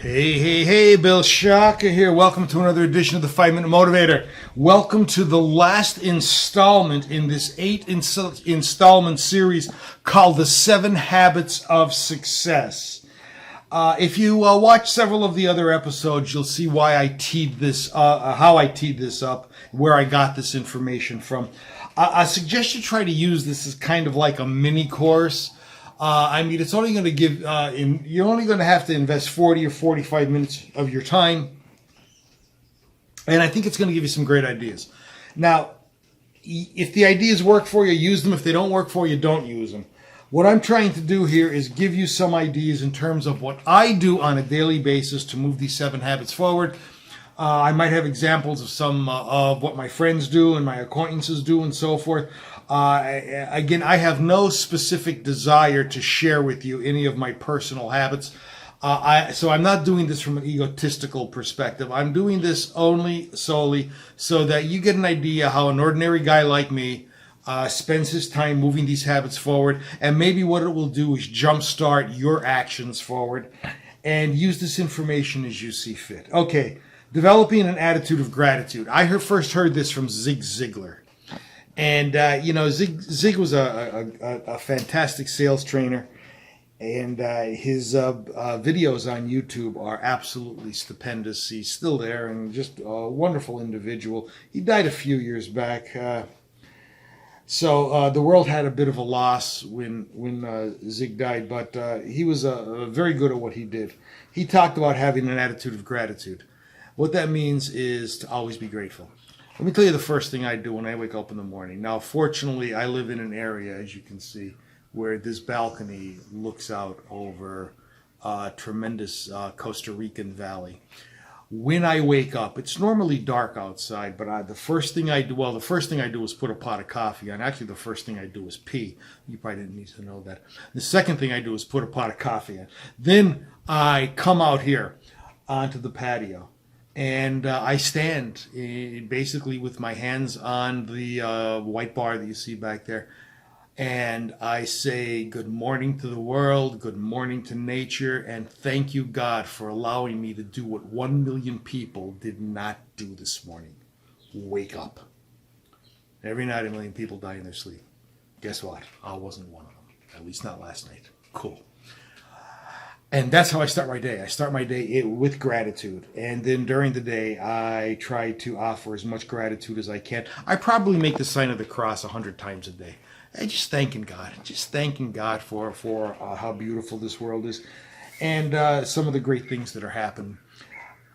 Hey, Bill Shaka here. Welcome to another edition of the 5-Minute Motivator. Welcome to the last installment in this 8-installment series called The 7 Habits of Success. If you watch several of the other episodes, you'll see why I teed this, how I teed this up, where I got this information from. I suggest you try to use this as kind of like a mini course. It's only going to give, you're only going to have to invest 40 or 45 minutes of your time. And I think it's going to give you some great ideas. Now, if the ideas work for you, use them. If they don't work for you, don't use them. What I'm trying to do here is give you some ideas in terms of what I do on a daily basis to move these 7 habits forward. I might have examples of some of what my friends do and my acquaintances do and so forth. Again, I have no specific desire to share with you any of my personal habits. So I'm not doing this from an egotistical perspective. I'm doing this solely so that you get an idea how an ordinary guy like me spends his time moving these habits forward. And maybe what it will do is jumpstart your actions forward and use this information as you see fit. Okay, developing an attitude of gratitude. I first heard this from Zig Ziglar. And, Zig was a fantastic sales trainer, and his videos on YouTube are absolutely stupendous. He's still there and just a wonderful individual. He died a few years back. So the world had a bit of a loss when Zig died, but he was very good at what he did. He talked about having an attitude of gratitude. What that means is to always be grateful. Let me tell you the first thing I do when I wake up in the morning. Now, fortunately, I live in an area, as you can see, where this balcony looks out over a tremendous Costa Rican valley. When I wake up, it's normally dark outside, but the first thing I do is put a pot of coffee on. Actually, the first thing I do is pee. You probably didn't need to know that. The second thing I do is put a pot of coffee on. Then I come out here onto the patio. And I stand basically with my hands on the white bar that you see back there. And I say good morning to the world, good morning to nature, and thank you, God, for allowing me to do what 1 million people did not do this morning. Wake up. Every night 1 million people die in their sleep. Guess what? I wasn't one of them. At least not last night. Cool. And that's how I start my day. I start my day with gratitude. And then during the day, I try to offer as much gratitude as I can. I probably make the sign of the cross 100 times a day. And just thanking God for how beautiful this world is and some of the great things that are happening.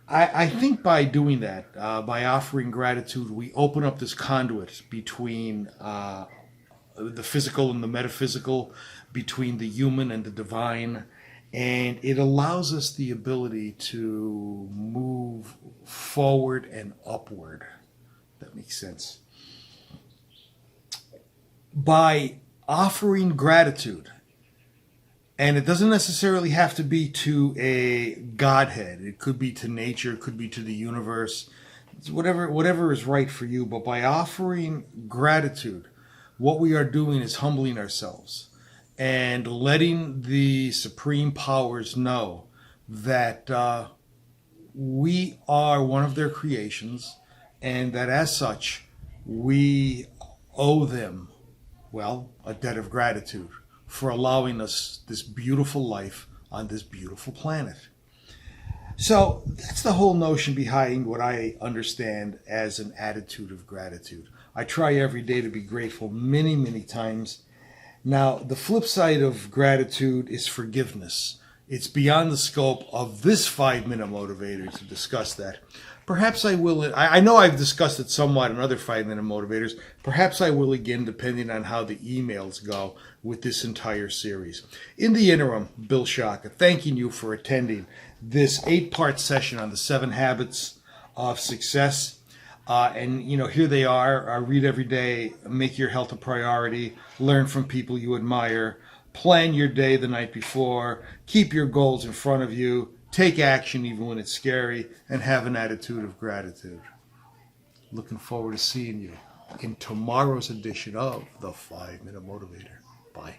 I think by doing that, by offering gratitude, we open up this conduit between the physical and the metaphysical, between the human and the divine. And it allows us the ability to move forward and upward. That makes sense. By offering gratitude, and it doesn't necessarily have to be to a Godhead. It could be to nature, it could be to the universe. It's whatever is right for you. But by offering gratitude, what we are doing is humbling ourselves and letting the supreme powers know that we are one of their creations and that as such, we owe them, a debt of gratitude for allowing us this beautiful life on this beautiful planet. So that's the whole notion behind what I understand as an attitude of gratitude. I try every day to be grateful many, many times. Now, the flip side of gratitude is forgiveness. It's beyond the scope of this 5-Minute Motivator to discuss that. Perhaps I will. I know I've discussed it somewhat in other 5-Minute Motivators. Perhaps I will again, depending on how the emails go with this entire series. In the interim, Bill Shaka, thanking you for attending this 8-part session on the 7 habits of success. Here they are. Read every day. Make your health a priority. Learn from people you admire. Plan your day the night before. Keep your goals in front of you. Take action even when it's scary. And have an attitude of gratitude. Looking forward to seeing you in tomorrow's edition of the 5-Minute Motivator. Bye.